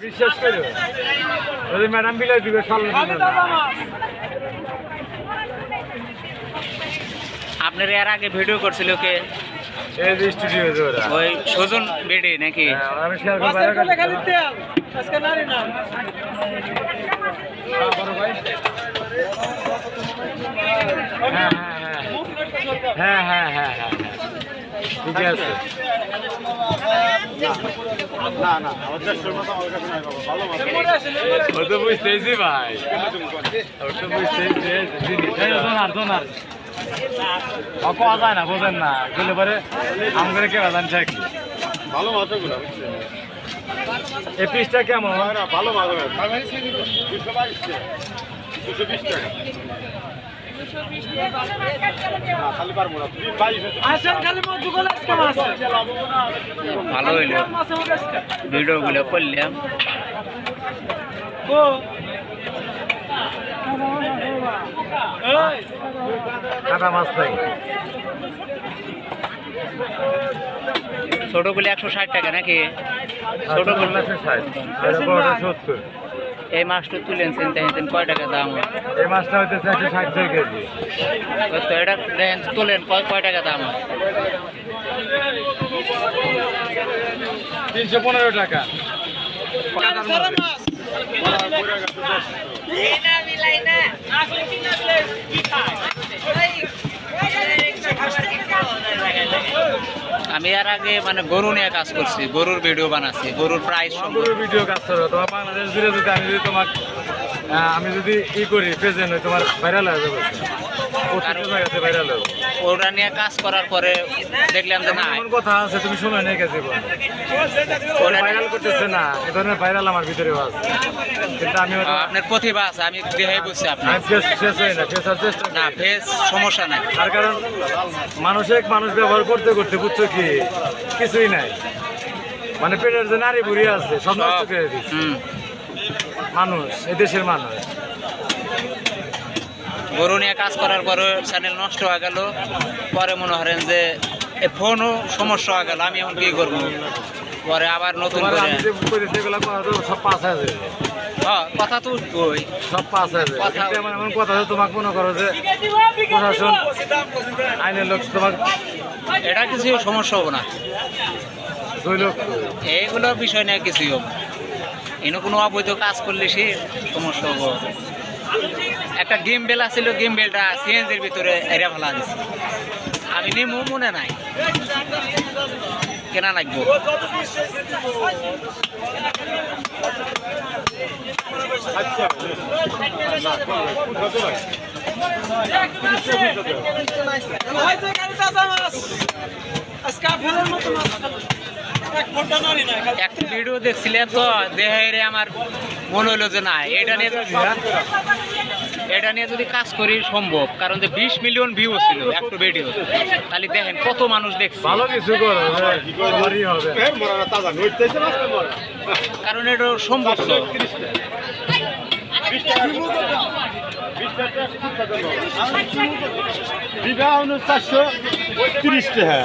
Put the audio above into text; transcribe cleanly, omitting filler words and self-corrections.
বিশ্বাস করো ওই ম্যাডাম বিলাই দিবে আপনার এর আগে ভিডিও করছিল কে? এই যে স্টুডিও ওরা ওই সুজন বেডি নাকি? আমি শেয়ার করব আজকে নারী না বড় ভাই হ্যাঁ হ্যাঁ হ্যাঁ হ্যাঁ ঠিক আছে না না ও তো বুঝতেছি ভাই ও তো বুঝতেছি জোনার পাওয়া যায় না বোঝেন না এগুলো পরে আমাদের কেউ জানছে কি ভালো মাছ ওগুলো এই পিসটা কেমন ভালো মাছ 220 টাকা ভালো হইল ভিডিও গুলো করলাম। কাটা মাছ নাই ছোটগুলো 160 টাকা নাকি? ছোটগুলো 160 এই মাছটা তুলেন চিন্তা কয় টাকা দাম? এই মাছটা হইতে 160 কেজি। তো এটা দেখেন তুলেন কয় টাকা দাম? 315 টাকা। আমি এর আগে মানে গরু নিয়ে কাজ করছি, গরুর ভিডিও বানাচ্ছি, গরুর প্রাইস গরুর ভিডিও কাজ করো তোমার বাংলাদেশ জুড়ে যদি আমি যদি ই করি পেজে নয় তোমার ভাইরাল হয়ে যাবে, ভাইরাল হবে। ওরা নিয়ে কাজ করার পরে দেখলাম যে না এমন কথা আছে তুমি শোনো নাই গেছে ওরা ভাইরাল করতেছে না, এ ধরনের ভাইরাল আমার ভিতরেও আছে, কিন্তু আমি আপনার প্রতিভা আছে, আমি দেখে বুঝছি আপনার শেষ হয় না, শেষ হওয়ার চেষ্টা না, ফেস সমস্যা নাই। তার কারণ মানুষ ব্যবহার করতে করতে বুঝছো কি কিছুই নাই, মানে পেটের যে নারী বুড়ি আছে সব নষ্ট করে দিচ্ছে মানুষ, এই দেশের মানুষ। গরু নিয়ে কাজ করার পরে চ্যানেল নষ্ট হয়ে গেল, পরে মনে করেন যে ফোনও সমস্যা হয়ে গেল, আমি এখন কি করবো? পরে আবার নতুন করে সব পাস আছে, কথা তো ওই সব পাস আছে, এমন কথা তোমাকে মনে করো যে প্রশাসন আইনের লোক তোমাকে এটা কিছু সমস্যা হবো না, 2 লক্ষ এইগুলো বিষয় নিয়ে কিছুই হবো। এনে কোনো অবৈধ কাজ করলে সে সমস্যা হবো। একটা গেম বেল আছিল, গেম বেলটা সিএনজির ভিতরে এরিয়া ফেলা দিচ্ছে, আমি নিমু মনে নাই, কেনা লাগবো। একটা ভিডিও দেখছিলাম তো দেহে আমার মনে হলো যে না এটা নিয়ে যদি কাজ করি সম্ভব, কারণ যে 20 মিলিয়ন ভিউ ছিল একটা ভিডিও, তাহলে দেখেন কত মানুষ দেখছে। ভালো কিছু করো, কারণ এটা সম্ভব তো। বিঘা 430 টাকা।